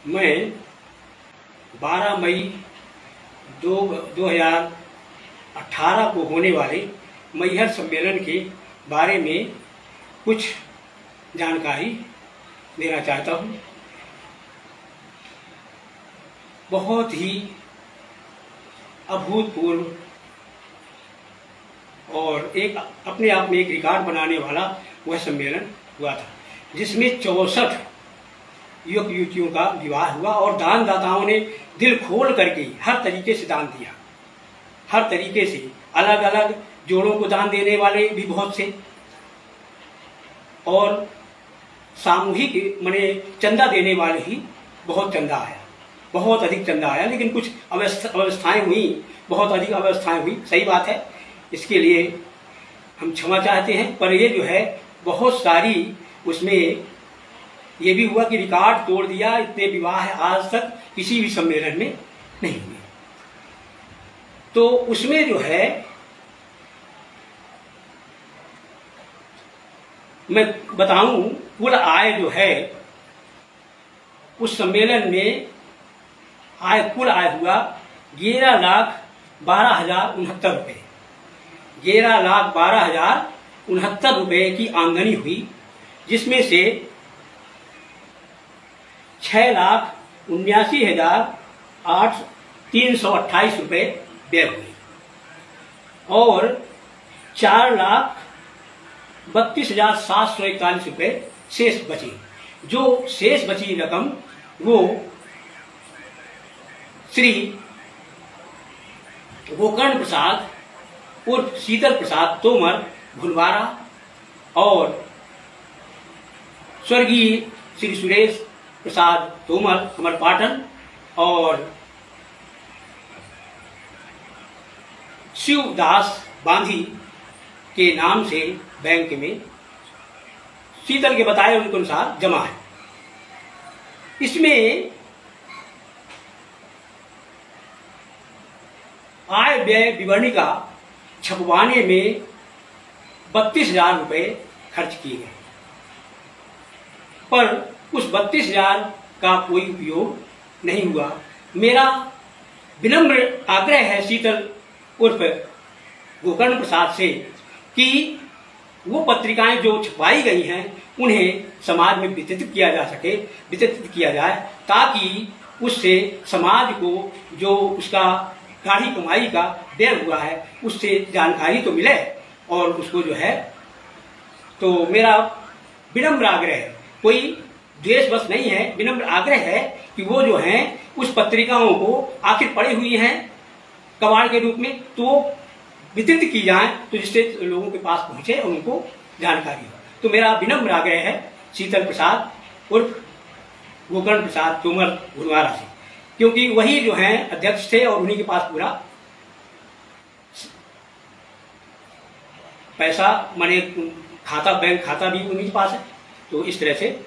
मैं 12 मई 2018 को होने वाले मैहर सम्मेलन के बारे में कुछ जानकारी देना चाहता हूँ। बहुत ही अभूतपूर्व और एक अपने आप में एक रिकॉर्ड बनाने वाला वह सम्मेलन हुआ था, जिसमें 64 युवक युवतियों का विवाह हुआ और दान दाताओं ने दिल खोल करके हर तरीके से दान दिया। हर तरीके से अलग अलग जोड़ों को दान देने वाले भी बहुत से, और सामूहिक माने चंदा देने वाले ही बहुत चंदा आया, बहुत अधिक चंदा आया। लेकिन कुछ अव्यवस्थाएं हुई, बहुत अधिक अव्यवस्थाएं हुई, सही बात है, इसके लिए हम क्षमा चाहते हैं। पर ये जो है बहुत सारी, उसमें ये भी हुआ कि रिकॉर्ड तोड़ दिया। इतने विवाह आज तक किसी भी सम्मेलन में नहीं हुए। तो उसमें जो है मैं बताऊं, कुल आय जो है उस सम्मेलन में कुल आय हुआ 11,12,069 रुपये। 11,12,069 रुपये की आमदनी हुई, जिसमें से 6,79,328 रुपये व्यय हुए और 4,32,741 रुपये शेष बचे। जो शेष बची रकम वो श्री गोकर्ण प्रसाद उर्फ शीतल प्रसाद तोमर भुलवारा और स्वर्गीय श्री सुरेश प्रसाद तोमर अमरपाटन और शिवदास बांधी के नाम से बैंक में शीतल के बताए उनके अनुसार जमा है। इसमें आय व्यय विवरणिका छपवाने में 32,000 रुपये खर्च किए गए, पर उस 32,000 का कोई उपयोग नहीं हुआ। मेरा विनम्र आग्रह है शीतल उर्फ गोकर्ण प्रसाद से कि वो पत्रिकाएं जो छपाई गई हैं उन्हें समाज में वितरित किया जा सके, वितरित किया जाए, ताकि उससे समाज को जो उसका गाढ़ी कमाई का व्यय हुआ है उससे जानकारी तो मिले और उसको जो है। तो मेरा विनम्र आग्रह है, कोई द्वेष बस नहीं है, विनम्र आग्रह है कि वो जो हैं उस पत्रिकाओं को आखिर पड़ी हुई हैं कबाड़ के रूप में, तो वितरित की जाए, तो जिससे लोगों के पास पहुंचे और उनको जानकारी हो। तो मेरा विनम्र आग्रह है शीतल प्रसाद उर्फ गोकर्ण प्रसाद तोमर भुलवारा से, क्योंकि वही जो हैं अध्यक्ष थे और उन्हीं के पास पूरा पैसा माने खाता, बैंक खाता भी उन्हीं के पास है। तो इस तरह से,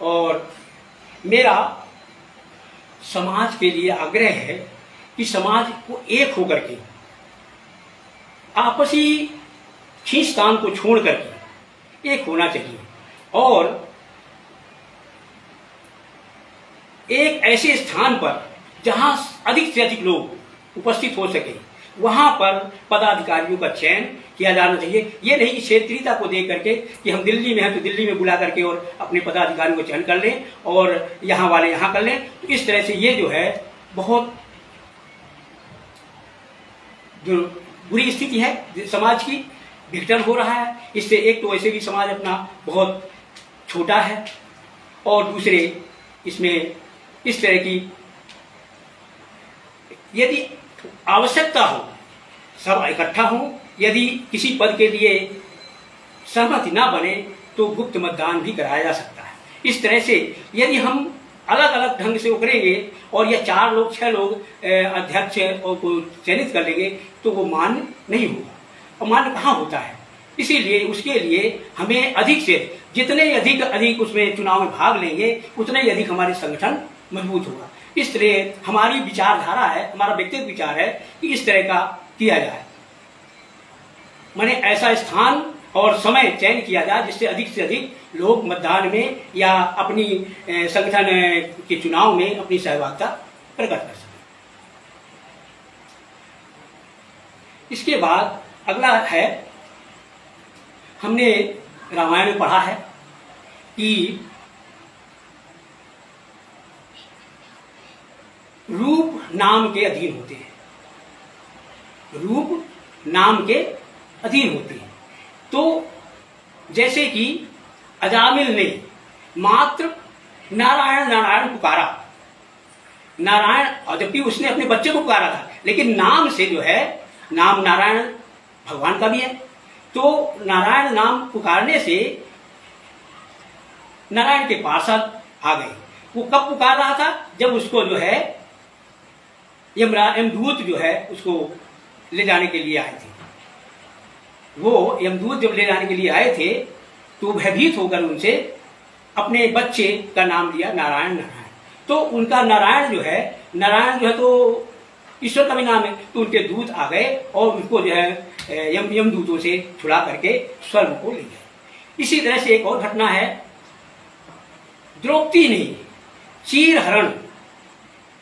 और मेरा समाज के लिए आग्रह है कि समाज को एक होकर के आपसी खींचतान को छोड़ करके एक होना चाहिए और एक ऐसे स्थान पर जहां अधिक से अधिक लोग उपस्थित हो सके, वहां पर पदाधिकारियों का चयन किया जाना चाहिए। ये नहीं कि क्षेत्रीयता को देख करके कि हम दिल्ली में हैं तो दिल्ली में बुला करके और अपने पदाधिकारियों को चयन कर लें और यहाँ वाले यहाँ कर लें। तो इस तरह से ये जो है बहुत जो बुरी स्थिति है समाज की, विघटन हो रहा है। इससे एक तो वैसे भी समाज अपना बहुत छोटा है और दूसरे इसमें इस तरह की यदि आवश्यकता हो सब इकट्ठा हो, यदि किसी पद के लिए सहमति ना बने तो गुप्त मतदान भी कराया जा सकता है। इस तरह से यदि हम अलग अलग ढंग से उभरेंगे और यह 4 लोग 6 लोग अध्यक्ष को चयनित कर लेंगे तो वो मान्य नहीं होगा, और मान्य कहाँ होता है। इसीलिए उसके लिए हमें अधिक से जितने अधिक उसमें चुनाव में भाग लेंगे उतने ही अधिक हमारे संगठन मजबूत होगा। इस तरह हमारी विचारधारा है, हमारा व्यक्तिगत विचार है कि इस तरह का किया जाए, माने ऐसा स्थान और समय चयन किया जाए जिससे अधिक लोग मतदान में या अपनी संगठन के चुनाव में अपनी सहभागिता प्रकट कर सकें। इसके बाद अगला है, हमने रामायण में पढ़ा है कि रूप नाम के अधीन होते हैं, रूप नाम के अधीन होते हैं। तो जैसे कि अजामिल ने मात्र नारायण नारायण पुकारा, नारायण, और जबकि उसने अपने बच्चे को पुकारा था, लेकिन नाम से जो है, नाम नारायण भगवान का भी है, तो नारायण नाम पुकारने से नारायण के पार्षद आ गए। वो कब पुकार रहा था? जब उसको जो है यमदूत जो है उसको ले जाने के लिए आए थे। वो यमदूत जब ले जाने के लिए आए थे तो भयभीत होकर उनसे अपने बच्चे का नाम लिया नारायण नारायण। तो उनका नारायण जो है तो ईश्वर का भी नाम है, तो उनके दूत आ गए और उनको जो है यमदूतों से छुड़ा करके स्वर्ग को ले गए। इसी तरह से एक और घटना है, द्रौपदी ने चीर हरण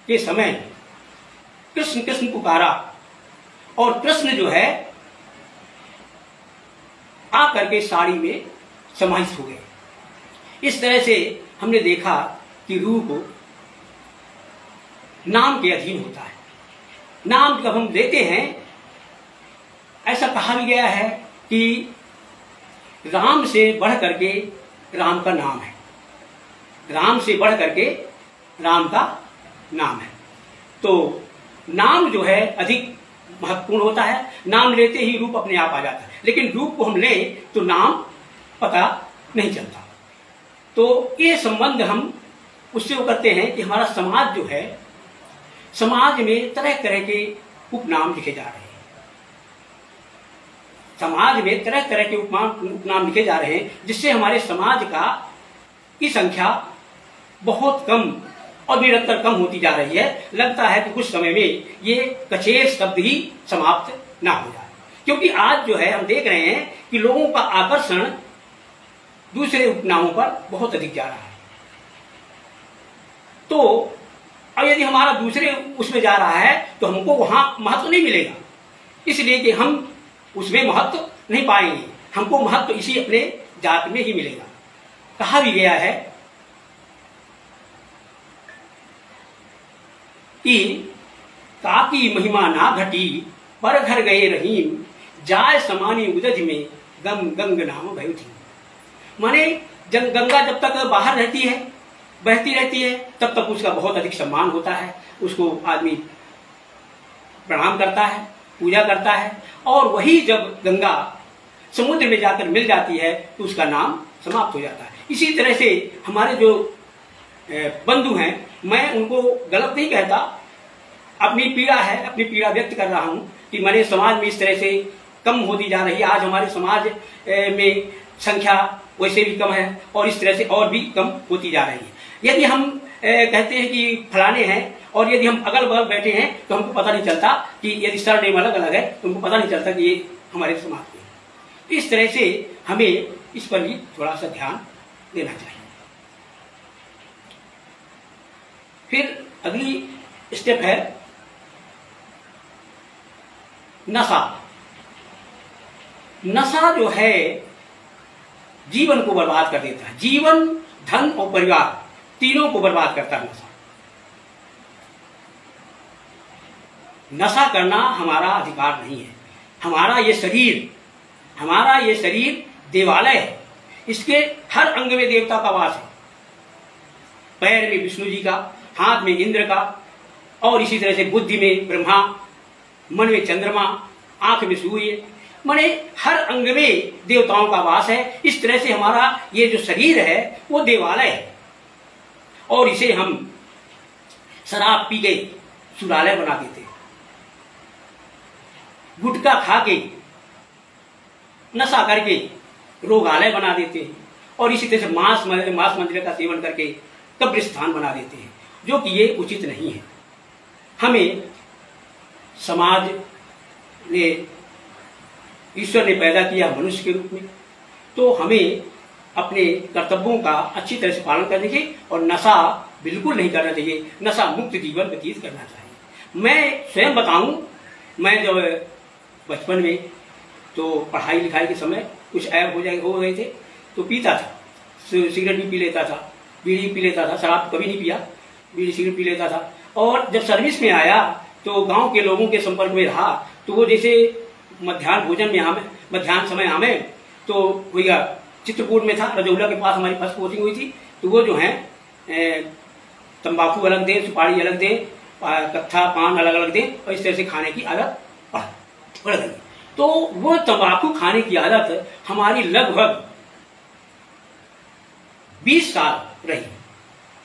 के समय कृष्ण कृष्ण पुकारा और कृष्ण जो है आकर के साड़ी में समाहित हो गए। इस तरह से हमने देखा कि रूप नाम के अधीन होता है। नाम जब हम देते हैं, ऐसा कहा भी गया है कि राम से बढ़ करके राम का नाम है, राम से बढ़ करके राम का नाम है। तो नाम जो है अधिक महत्वपूर्ण होता है। नाम लेते ही रूप अपने आप आ जाता है, लेकिन रूप को हम लें तो नाम पता नहीं चलता। तो ये संबंध हम उससे वो करते हैं कि हमारा समाज जो है, समाज में तरह तरह के उपनाम लिखे जा रहे हैं, समाज में तरह तरह के उपनाम लिखे जा रहे हैं, जिससे हमारे समाज की संख्या बहुत कम और निरंतर कम होती जा रही है। लगता है कि कुछ समय में ये कचेर शब्द ही समाप्त ना हो जाए, क्योंकि आज जो है हम देख रहे हैं कि लोगों का आकर्षण दूसरे उपनामों पर बहुत अधिक जा रहा है। तो और यदि हमारा दूसरे उसमें जा रहा है तो हमको वहां महत्व नहीं मिलेगा, इसलिए कि हम उसमें महत्व नहीं पाएंगे, हमको महत्व इसी अपने जात में ही मिलेगा। कहा भी गया है कि ताकि महिमा ना घटी पर घर गए रहीम, जाय समानी उदज में गम गंग नाम भय थी। माने गंगा जब तक बाहर रहती है, बहती रहती है, तब तक उसका बहुत अधिक सम्मान होता है, उसको आदमी प्रणाम करता है, पूजा करता है, और वही जब गंगा समुद्र में जाकर मिल जाती है तो उसका नाम समाप्त हो जाता है। इसी तरह से हमारे जो बंधु हैं, मैं उनको गलत नहीं कहता, अपनी पीड़ा है, अपनी पीड़ा व्यक्त कर रहा हूं कि मैंने समाज में इस तरह से कम होती जा रही है। आज हमारे समाज में संख्या वैसे भी कम है और इस तरह से और भी कम होती जा रही है। यदि हम कहते हैं कि फलाने हैं और यदि हम अगल बगल बैठे हैं तो हमको पता नहीं चलता कि यदि सरनेम अलग अलग है तो हमको पता नहीं चलता कि ये हमारे समाज के। इस तरह से हमें इस पर भी थोड़ा सा ध्यान देना चाहिए। फिर अगली स्टेप है नशा। नशा जो है जीवन को बर्बाद कर देता है, जीवन, धन और परिवार तीनों को बर्बाद करता है नशा। नशा करना हमारा अधिकार नहीं है। हमारा ये शरीर देवालय है, इसके हर अंग में देवता का वास है। पैर में विष्णु जी का, हाथ में इंद्र का, और इसी तरह से बुद्धि में ब्रह्मा, मन में चंद्रमा, आंख में सूर्य, माने हर अंग में देवताओं का वास है। इस तरह से हमारा ये जो शरीर है वो देवालय है, और इसे हम शराब पी के सुरालय बना देते हैं, गुटखा खा के, नशा करके रोगालय बना देते हैं, और इसी तरह से मांस मंदिर का सेवन करके कब्रिस्तान बना देते हैं, जो कि ये उचित नहीं है। हमें समाज ने, ईश्वर ने पैदा किया मनुष्य के रूप में, तो हमें अपने कर्तव्यों का अच्छी तरह से पालन करना चाहिए और नशा बिल्कुल नहीं करना चाहिए, नशा मुक्त जीवन व्यतीत करना चाहिए। मैं स्वयं बताऊं, मैं जब बचपन में तो पढ़ाई लिखाई के समय कुछ ऐप हो गए थे तो पीता था, सिगरेट भी पी लेता था, बीड़ी पी लेता था, शराब कभी नहीं पिया, बीड़ी सिगरेट पी लेता था। और जब सर्विस में आया तो गांव के लोगों के संपर्क में रहा तो वो जैसे मध्याह्न भोजन में हमें मध्याह्न समय हमें तो भैया चित्रकूट में था, रजौला के पास हमारी फर्स्ट कोचिंग हुई थी, तो वो जो है तंबाकू अलग दे, सुपारी अलग दे, कत्था पान अलग अलग दे और इस तरह से खाने की आदत पड़ गई। तो वो तंबाकू खाने की आदत हमारी लगभग 20 साल रही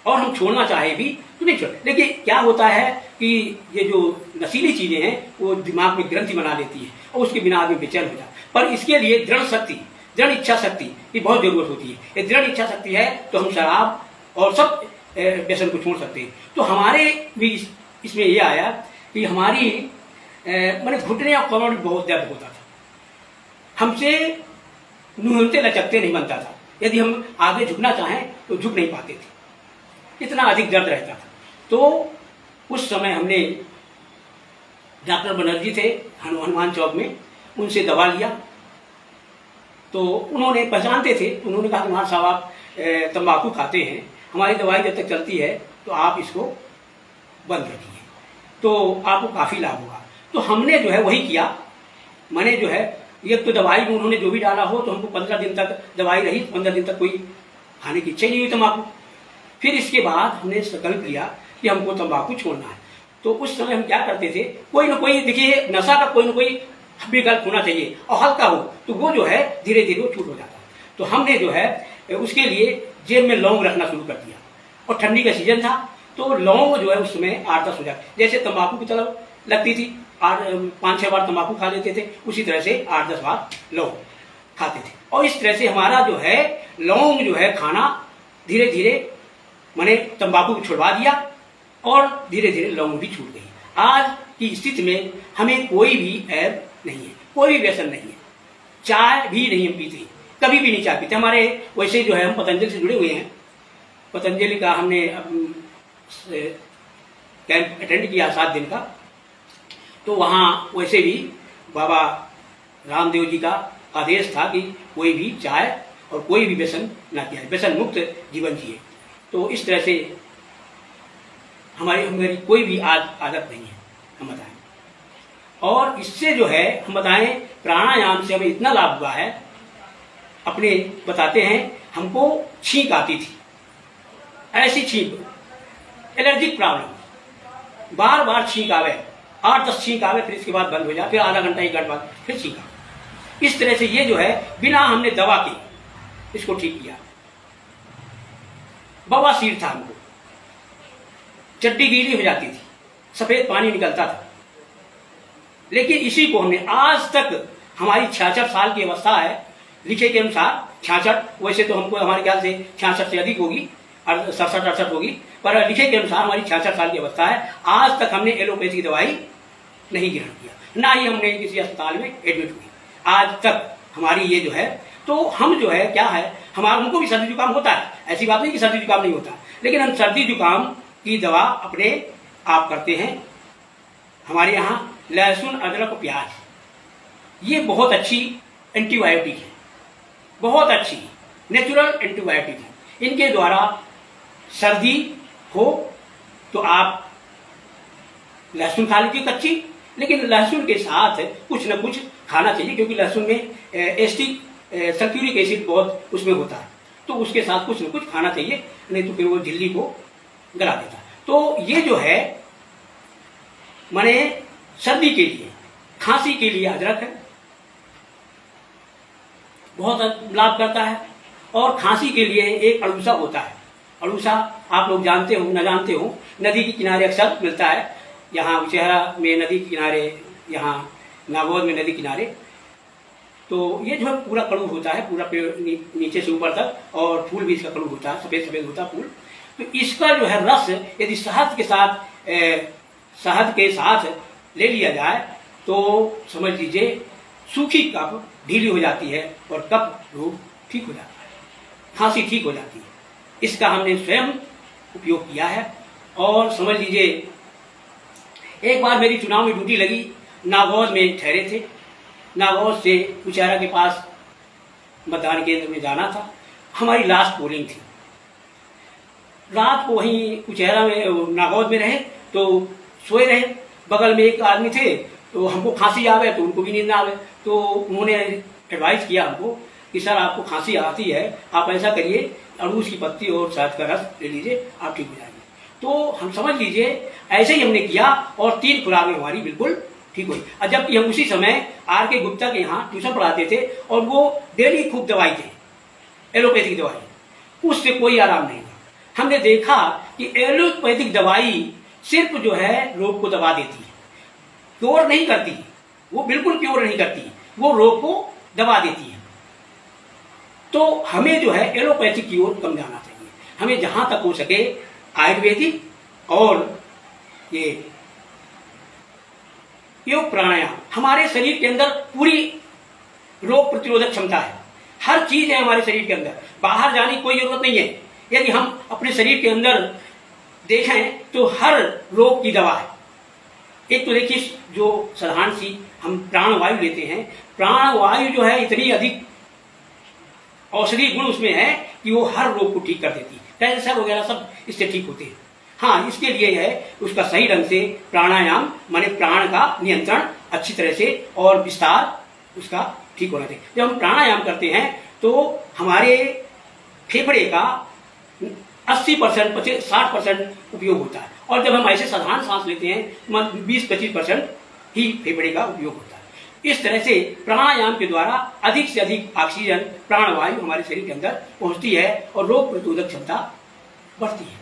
और हम छोड़ना चाहे भी तो नहीं छोड़। लेकिन क्या होता है कि ये जो नशीली चीजें हैं वो दिमाग में ग्रंथि बना देती है और उसके बिना आदमी बेचैन हो जाता है। पर इसके लिए दृढ़ शक्ति, दृढ़ इच्छा शक्ति की बहुत जरूरत होती है। ये दृढ़ इच्छा शक्ति है तो हम शराब और सब व्यसन को छोड़ सकते हैं। तो हमारे भी इसमें ये आया कि हमारी मैंने घुटने और कमर में बहुत दर्द होता था, हमसे नुहते लचकते नहीं बनता था, यदि हम आगे झुकना चाहें तो झुक नहीं पाते थे, इतना अधिक दर्द रहता था। तो उस समय हमने डॉक्टर बनर्जी थे हनुमान चौक में, उनसे दवा लिया तो उन्होंने पहचानते थे, उन्होंने कहा कुमार साहब आप तंबाकू खाते हैं, हमारी दवाई जब तक चलती है तो आप इसको बंद रखिए तो आपको काफ़ी लाभ होगा। तो हमने जो है वही किया। मैंने जो है एक तो दवाई में उन्होंने जो भी डाला हो तो हमको 15 दिन तक दवाई रही, 15 दिन तक कोई खाने की इच्छा नहीं हुई तंबाकू। फिर इसके बाद हमने संकल्प लिया कि हमको तंबाकू छोड़ना है। तो उस समय हम क्या करते थे, कोई ना कोई, देखिए नशा का कोई ना कोई विकल्प होना चाहिए और हल्का हो तो वो जो है धीरे धीरे वो छूट हो जाता है। तो हमने जो है उसके लिए जेब में लौंग रखना शुरू कर दिया और ठंडी का सीजन था तो लौंग जो है उसमें 8-10 हो जाते, जैसे तंबाकू की तरफ लगती थी 5-6 बार तंबाकू खा लेते थे, उसी तरह से 8-10 बार लौंग खाते थे। और इस तरह से हमारा जो है लौंग जो है खाना धीरे धीरे मैंने तंबाकू को छुड़वा दिया और धीरे धीरे लौंग भी छूट गई। आज की स्थिति में हमें कोई भी ऐब नहीं है, कोई भी व्यसन नहीं है, चाय भी नहीं हम पीते, कभी भी नहीं चाय पीते। हमारे वैसे जो है हम पतंजलि से जुड़े हुए हैं, पतंजलि का हमने कैंप अटेंड किया 7 दिन का, तो वहाँ वैसे भी बाबा रामदेव जी का आदेश था कि कोई भी चाय और कोई भी व्यसन ना किया, व्यसन मुक्त जीवन जिए। तो इस तरह से हमारी कोई भी आदत नहीं है, हम बताएं। और इससे जो है हम बताएं प्राणायाम से हमें इतना लाभ हुआ है, अपने बताते हैं हमको छींक आती थी, ऐसी छींक, एलर्जिक प्रॉब्लम, बार बार छींक आवे, 8-10 छींक आवे, फिर इसके बाद बंद हो जाए, फिर आधा घंटा 1 घंटे बाद फिर छींक आवे। इस तरह से ये जो है बिना हमने दवा की इसको ठीक किया। बवासीर था हमको, चड्डी गीली हो जाती थी, सफेद पानी निकलता था, लेकिन इसी को हमने आज तक, हमारी 66 साल की अवस्था है लिखे के अनुसार 66, वैसे तो हमको हमारे ख्याल से 66 से अधिक होगी, 67-68 होगी, पर लिखे के अनुसार हमारी 66 साल की अवस्था है। आज तक हमने एलोपैथी की दवाई नहीं ग्रहण किया, ना ही हमने किसी अस्पताल में एडमिट हुई आज तक हमारी ये जो है। तो हम जो है क्या है, हमारा उनको भी सर्दी जुकाम होता है, ऐसी बात नहीं कि सर्दी जुकाम नहीं होता, लेकिन हम सर्दी जुकाम की दवा अपने आप करते हैं। हमारे यहाँ लहसुन, अदरक और प्याज ये बहुत अच्छी एंटीबायोटिक है, बहुत अच्छी नेचुरल एंटीबायोटिक है। इनके द्वारा सर्दी हो तो आप लहसुन खा लीजिए कच्ची, लेकिन लहसुन के साथ कुछ न कुछ खाना चाहिए, क्योंकि लहसुन में एसिटिक सल्फ्यूरिक एसिड बहुत उसमें होता है, तो उसके साथ कुछ न कुछ खाना चाहिए, नहीं तो फिर वो झिल्ली को गला देता है। तो ये जो है माने सर्दी के लिए, खांसी के लिए अदरक है, बहुत लाभ करता है। और खांसी के लिए एक अड़ूसा होता है, अड़ूसा आप लोग जानते हो न जानते हो, नदी के किनारे अक्सर मिलता है, यहाँ उचेहरा में नदी के किनारे, यहाँ नागौद में नदी किनारे। तो ये जो है पूरा कड़ू होता है, पूरा पेड़ नीचे से ऊपर तक, और फूल भी इसका कड़ू होता है, सफेद सफेद होता है फूल। तो इसका जो है रस यदि शहद के साथ ले लिया जाए तो समझ लीजिए सूखी कफ ढीली हो जाती है और कफ रोग ठीक हो जाता है। खांसी ठीक हो जाती है। इसका हमने स्वयं उपयोग किया है। और समझ लीजिए, एक बार मेरी चुनाव में ड्यूटी लगी, नागौर में ठहरे थे, नागौर से कुचारा के पास मतदान केंद्र में जाना था। हमारी लास्ट पोलिंग थी। रात को वहीं कुचहरा में नागौर में रहे तो सोए रहे। बगल में एक आदमी थे, तो हमको खांसी आवे तो उनको भी नींद ना आवे, तो उन्होंने एडवाइस किया हमको कि सर आपको खांसी आती है, आप ऐसा करिए अड़ूस की पत्ती और शहद का रस ले लीजिए, आप ठीक हो जाएंगे। तो हम समझ लीजिए ऐसे ही हमने किया और 3 खुराकें हमारी बिल्कुल ठीक हुई। और जबकि हम उसी समय आर के गुप्ता के यहाँ ट्यूशन पढ़ाते थे और वो डेली खूब दवाई थे, एलोपैथिक दवाई, उससे कोई आराम नहीं हुआ। हमने देखा कि एलोपैथिक दवाई सिर्फ जो है रोग को दबा देती है, क्योर नहीं करती, वो बिल्कुल क्योर नहीं करती, वो रोग को दबा देती है। तो हमें जो है एलोपैथिक की ओर कम जाना चाहिए। हमें जहां तक हो सके आयुर्वेदिक और ये योग प्राणायाम, हमारे शरीर के अंदर पूरी रोग प्रतिरोधक क्षमता है, हर चीज है हमारे शरीर के अंदर, बाहर जाने की कोई जरूरत नहीं है। यदि हम अपने शरीर के अंदर देखें तो हर रोग की दवा है। एक तो देखिए, जो साधारण सी हम प्राणवायु लेते हैं, प्राणवायु जो है इतनी अधिक औषधि गुण उसमें है कि वो हर रोग को ठीक कर देती है, कैंसर वगैरह सब इससे ठीक होते हैं। हाँ, इसके लिए है उसका सही ढंग से प्राणायाम, माने प्राण का नियंत्रण अच्छी तरह से और विस्तार उसका ठीक होना चाहिए। जब हम प्राणायाम करते हैं तो हमारे फेफड़े का 80% 60% उपयोग होता है, और जब हम ऐसे साधारण सांस लेते हैं 20-25% ही फेफड़े का उपयोग होता है। इस तरह से प्राणायाम के द्वारा अधिक से अधिक ऑक्सीजन, प्राणवायु हमारे शरीर के अंदर पहुंचती है और रोग प्रतिरोधक क्षमता बढ़ती है।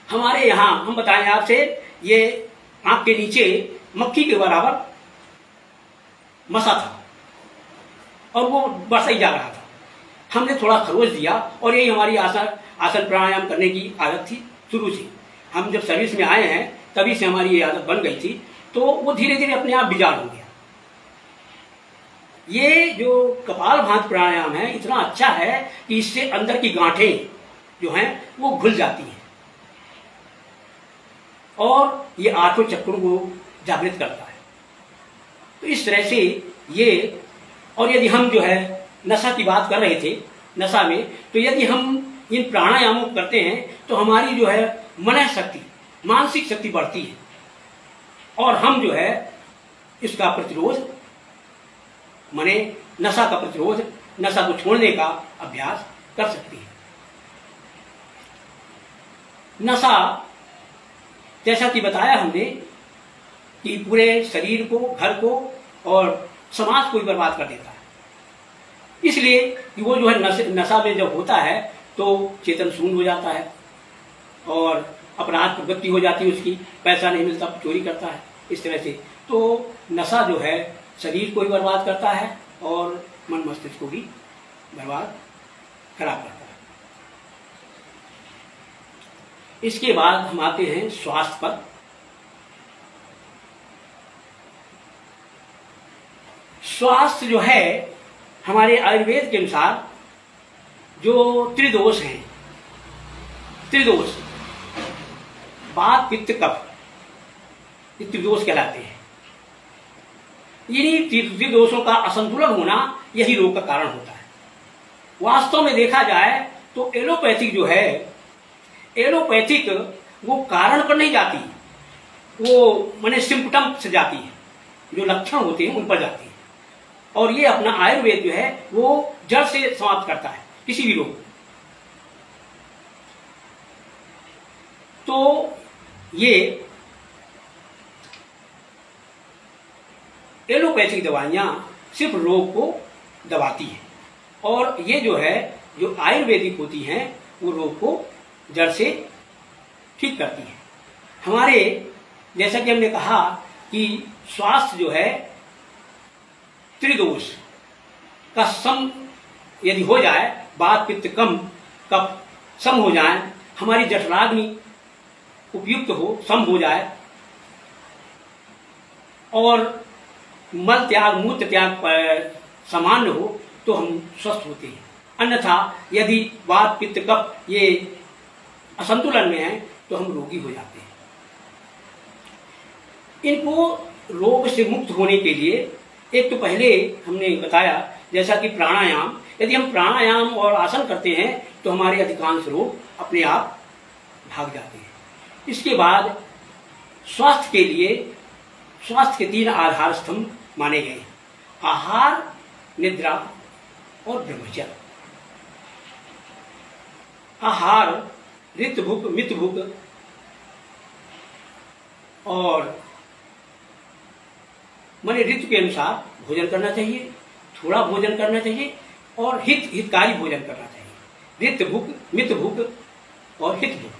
हमारे यहाँ हम बताएं आपसे, ये आंख के नीचे मक्खी के बराबर मसा था और वो बढ़ता ही जा रहा था। हमने थोड़ा खरोच दिया और यही हमारी आसन प्राणायाम करने की आदत थी शुरू से। हम जब सर्विस में आए हैं तभी से हमारी ये आदत बन गई थी, तो वो धीरे धीरे अपने आप बिगाड़ हो गया। ये जो कपालभाति प्राणायाम है इतना अच्छा है कि इससे अंदर की गांठें जो हैं वो घुल जाती हैं और ये आठों चक्रों को जागृत करता है। तो इस तरह से ये, और यदि हम जो है नशा की बात कर रहे थे, नशा में तो यदि हम इन प्राणायामों को करते हैं तो हमारी जो है मन शक्ति, मानसिक शक्ति बढ़ती है और हम जो है इसका प्रतिरोध, माने नशा का प्रतिरोध, नशा को छोड़ने का अभ्यास कर सकते हैं। नशा, जैसा कि बताया हमने कि पूरे शरीर को, घर को और समाज को भी बर्बाद कर देता है। इसलिए कि वो जो है नशा में जब होता है तो चेतन शून्य हो जाता है और अपराध प्रवृत्ति हो जाती है उसकी, पैसा नहीं मिलता, चोरी करता है, इस तरह से। तो नशा जो है शरीर को भी बर्बाद करता है और मन मस्तिष्क को भी बर्बाद, खराब करता है। इसके बाद हम आते हैं स्वास्थ्य पर। स्वास्थ्य जो है हमारे आयुर्वेद के अनुसार जो त्रिदोष हैं, त्रिदोष वात पित्त कफ, ये त्रिदोष कहलाते हैं। इन्हीं त्रिदोषों का असंतुलन होना यही रोग का कारण होता है। वास्तव में देखा जाए तो एलोपैथिक जो है, एलोपैथिक वो कारण पर नहीं जाती, वो माने सिम्पटम से जाती है, जो लक्षण होते हैं उन पर जाती है। और ये अपना आयुर्वेद जो है वो जड़ से समाप्त करता है किसी भी रोग को। तो ये एलोपैथिक दवाइयां सिर्फ रोग को दबाती हैं और ये जो है, जो आयुर्वेदिक होती हैं वो रोग को जड़ से ठीक करती हैं। हमारे, जैसा कि हमने कहा कि स्वास्थ्य जो है त्रिदोष का सम यदि हो जाए, वात पित्त कम कफ सम हो जाए, हमारी जठराग्नि उपयुक्त हो, सम हो जाए और मल त्याग मूत्र त्याग सामान्य हो, तो हम स्वस्थ होते हैं। अन्यथा यदि वात पित्त कफ ये असंतुलन में है तो हम रोगी हो जाते हैं। इनको रोग से मुक्त होने के लिए एक तो पहले हमने बताया जैसा कि प्राणायाम, यदि हम प्राणायाम और आसन करते हैं तो हमारे अधिकांश रोग अपने आप भाग जाते हैं। इसके बाद स्वास्थ्य के लिए स्वास्थ्य के 3 आधार स्तंभ माने गए, आहार, निद्रा और ब्रह्मचर्य। आहार ऋत भुक मित भुक और माने ऋतु के अनुसार भोजन करना चाहिए, थोड़ा भोजन करना चाहिए और हितकारी भोजन करना चाहिए। ऋत भुक मित भुक और हित भुक,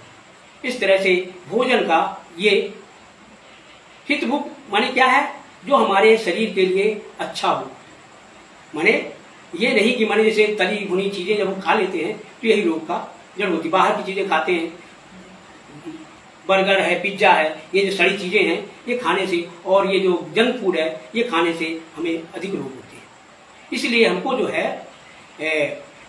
इस तरह से भोजन का ये हित भुक माने क्या है, जो हमारे शरीर के लिए अच्छा हो। माने ये नहीं कि माने जैसे तली भुनी चीजें जब हम खा लेते हैं तो यही रोग का जड़ होती। बाहर की चीजें खाते हैं, बर्गर है, पिज्जा है, ये जो सड़ी चीजें हैं ये खाने से, और ये जो जंक फूड है ये खाने से हमें अधिक रोग होते हैं। इसलिए हमको जो है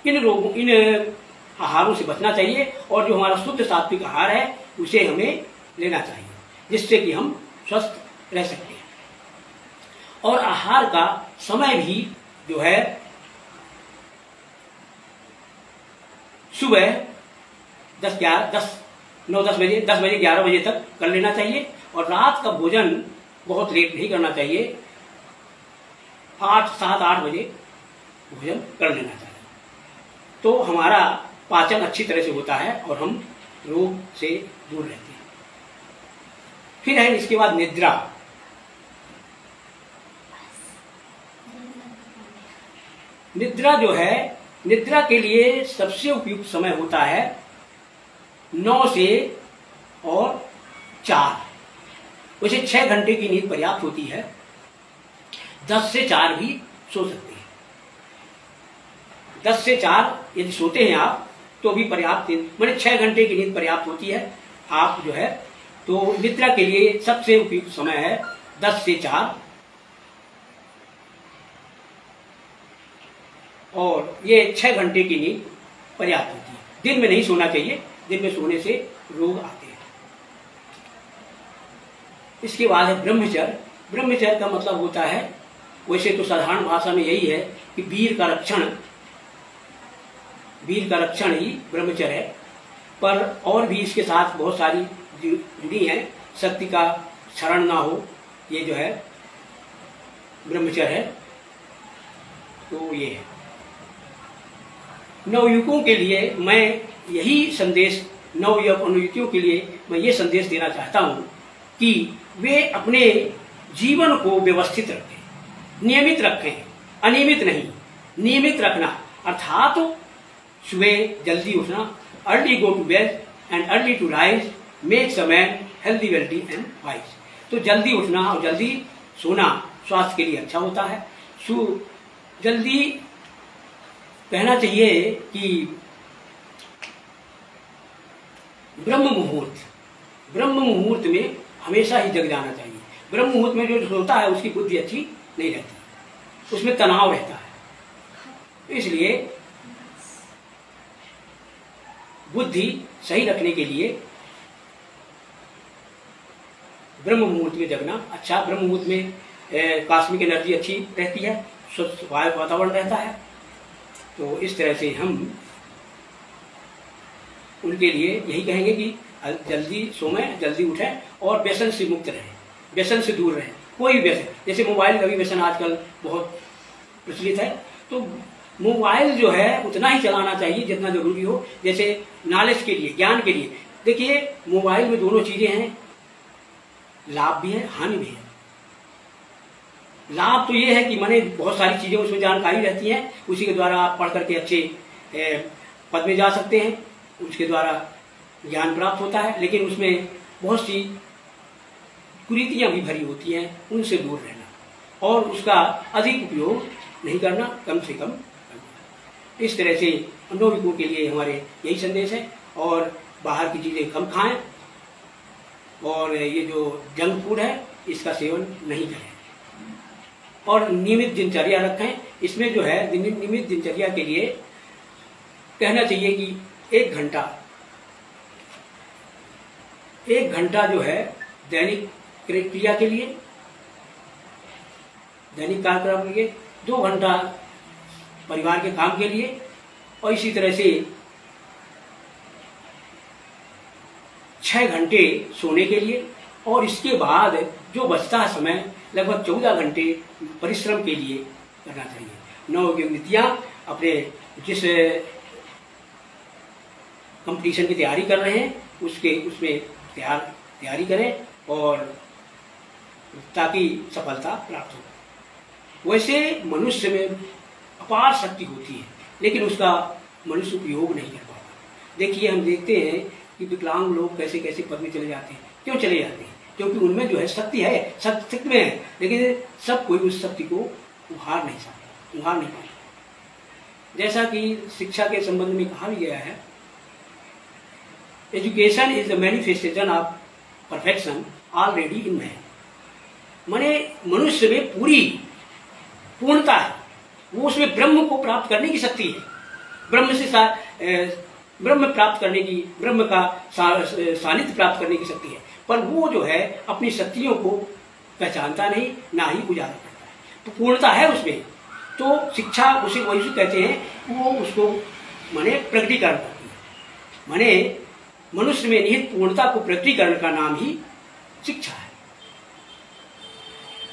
इन आहारों से बचना चाहिए और जो हमारा शुद्ध सात्विक आहार है उसे हमें लेना चाहिए, जिससे कि हम स्वस्थ रह सकते हैं। और आहार का समय भी जो है सुबह 9-10 बजे 10 बजे 11 बजे तक कर लेना चाहिए और रात का भोजन बहुत लेट नहीं करना चाहिए, 7-8 बजे भोजन कर लेना चाहिए। तो हमारा पाचन अच्छी तरह से होता है और हम रोग से दूर रहते हैं। फिर है इसके बाद निद्रा। निद्रा जो है, निद्रा के लिए सबसे उपयुक्त समय होता है 9 से और 4। वैसे 6 घंटे की नींद पर्याप्त होती है, 10 से 4 भी सो सकते हैं। 10 से 4 यदि सोते हैं आप तो भी पर्याप्त नींद, माने 6 घंटे की नींद पर्याप्त होती है। आप जो है तो निद्रा के लिए सबसे उपयुक्त समय है 10 से 4, और ये 6 घंटे की नींद पर्याप्त होती है। दिन में नहीं सोना चाहिए, दिन में सोने से रोग आते हैं। इसके बाद है ब्रह्मचर्य। ब्रह्मचर्य का मतलब होता है, वैसे तो साधारण भाषा में यही है कि वीर का रक्षण ही ब्रह्मचर्य है, पर और भी इसके साथ बहुत सारी जुड़ी हैं। शक्ति का क्षरण ना हो, ये जो है ब्रह्मचर्य है। तो ये है नवयुवकों के लिए मैं यही संदेश, नवयुवतियों के लिए मैं ये संदेश देना चाहता हूँ कि वे अपने जीवन को व्यवस्थित रखें, नियमित रखें, अनियमित नहीं। नियमित रखना अर्थात सुबह जल्दी उठना, early go to bed and early to rise makes a man healthy wealthy and wise. तो जल्दी उठना और जल्दी सोना स्वास्थ्य के लिए अच्छा होता है। जल्दी कहना चाहिए कि ब्रह्म मुहूर्त में हमेशा ही जग जाना चाहिए। ब्रह्म मुहूर्त में जो सोता है उसकी बुद्धि अच्छी नहीं रहती, उसमें तनाव रहता है। इसलिए बुद्धि सही रखने के लिए ब्रह्म मुहूर्त में जगना अच्छा। ब्रह्म मुहूर्त में कॉस्मिक एनर्जी अच्छी रहती है, स्वच्छ वातावरण रहता है। तो इस तरह से हम उनके लिए यही कहेंगे कि जल्दी सोएं, जल्दी उठें और व्यसन से मुक्त रहें, व्यसन से दूर रहें। कोई भी व्यसन, जैसे मोबाइल का भी व्यसन आजकल बहुत प्रचलित है, तो मोबाइल जो है उतना ही चलाना चाहिए जितना जरूरी हो। जैसे नॉलेज के लिए, ज्ञान के लिए, देखिए मोबाइल में दोनों चीजें हैं, लाभ भी है हानि भी है। लाभ तो ये है कि माने बहुत सारी चीजें उसमें जानकारी रहती हैं, उसी के द्वारा आप पढ़ करके अच्छे पद में जा सकते हैं, उसके द्वारा ज्ञान प्राप्त होता है। लेकिन उसमें बहुत सी कुरीतियां भी भरी होती हैं, उनसे दूर रहना और उसका अधिक उपयोग नहीं करना, कम से कम करना। इस तरह से नवयुवकों के लिए हमारे यही संदेश है। और बाहर की चीजें कम खाएं और ये जो जंक फूड है इसका सेवन नहीं करें और नियमित दिनचर्या रखें। इसमें जो है नियमित दिनचर्या के लिए कहना चाहिए कि 1 घंटा जो है दैनिक क्रिया के लिए, दैनिक कार्यक्रम के लिए, 2 घंटा परिवार के काम के लिए, और इसी तरह से 6 घंटे सोने के लिए, और इसके बाद जो बचता है समय लगभग 14 घंटे परिश्रम के लिए करना चाहिए। 9 नीतियाँ अपने जिस कंपटीशन की तैयारी कर रहे हैं उसमें तैयारी करें और ताकि सफलता प्राप्त हो। वैसे मनुष्य में अपार शक्ति होती है, लेकिन उसका मनुष्य उपयोग नहीं कर पाता। देखिए, हम देखते हैं कि विकलांग लोग कैसे कैसे पद में चले जाते हैं। क्यों चले जाते हैं? क्योंकि उनमें जो है शक्ति है, शक्ति में है, लेकिन सब कोई उस शक्ति को उभार नहीं पाता। जैसा कि शिक्षा के संबंध में कहा भी गया है, education is the manifestation of perfection already in man. माने मनुष्य में पूरी पूर्णता है, वो उसमें ब्रह्म को प्राप्त करने की शक्ति है, ब्रह्म प्राप्त करने की, ब्रह्म का सानिध्य प्राप्त करने की शक्ति है, पर वो जो है अपनी शक्तियों को पहचानता नहीं, ना ही गुजारा करता है। तो पूर्णता है उसमें, तो शिक्षा उसे वही कहते हैं, वो उसको माने प्रकटीकरण करती है। माने मनुष्य में निहित पूर्णता को प्रकटीकरण का नाम ही शिक्षा है।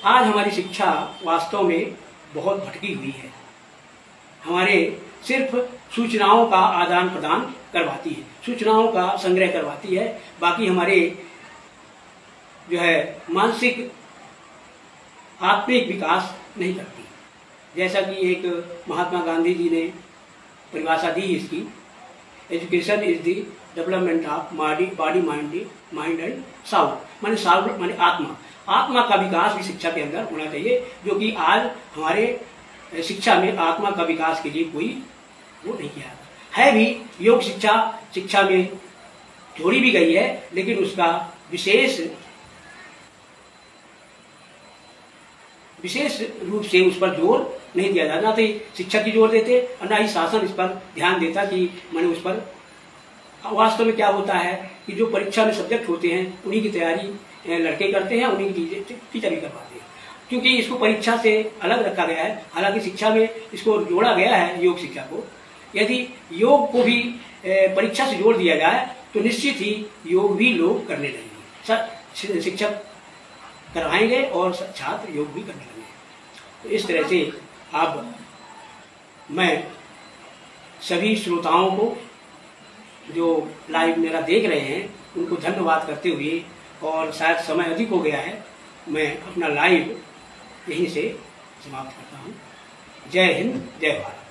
आज हमारी शिक्षा वास्तव में बहुत भटकी हुई है। हमारे सिर्फ सूचनाओं का आदान प्रदान करवाती है, सूचनाओं का संग्रह करवाती है, बाकी हमारे जो है मानसिक आत्मिक विकास नहीं करती। जैसा कि एक महात्मा गांधी जी ने परिभाषा दी इसकी, education is the development of body mind and Saul. माने साउल माने आत्मा का विकास भी शिक्षा के अंदर होना चाहिए, जो कि आज हमारे शिक्षा में आत्मा का विकास के लिए कोई वो नहीं किया है। भी योग शिक्षा में जोड़ी भी गई है, लेकिन उसका विशेष रूप से उस पर जोर नहीं दिया जाता। ना तो शिक्षक की जोर देते और ना ही शासन इस पर ध्यान देता कि मैंने उस पर। वास्तव में क्या होता है कि जो परीक्षा में सब्जेक्ट होते हैं उन्हीं की तैयारी लड़के करते हैं, उन्हीं की टीचर भी करवाते हैं, क्योंकि इसको परीक्षा से अलग रखा गया है। हालांकि शिक्षा में इसको जोड़ा गया है, योग शिक्षा को। यदि योग को भी परीक्षा से जोड़ दिया जाए तो निश्चित ही योग भी लोग करने लगेंगे, शिक्षक करवाएंगे और छात्र योग भी करने लगेंगे। तो इस तरह से अब मैं सभी श्रोताओं को जो लाइव मेरा देख रहे हैं उनको धन्यवाद करते हुए, और शायद समय अधिक हो गया है, मैं अपना लाइव यहीं से समाप्त करता हूँ। जय हिंद, जय भारत।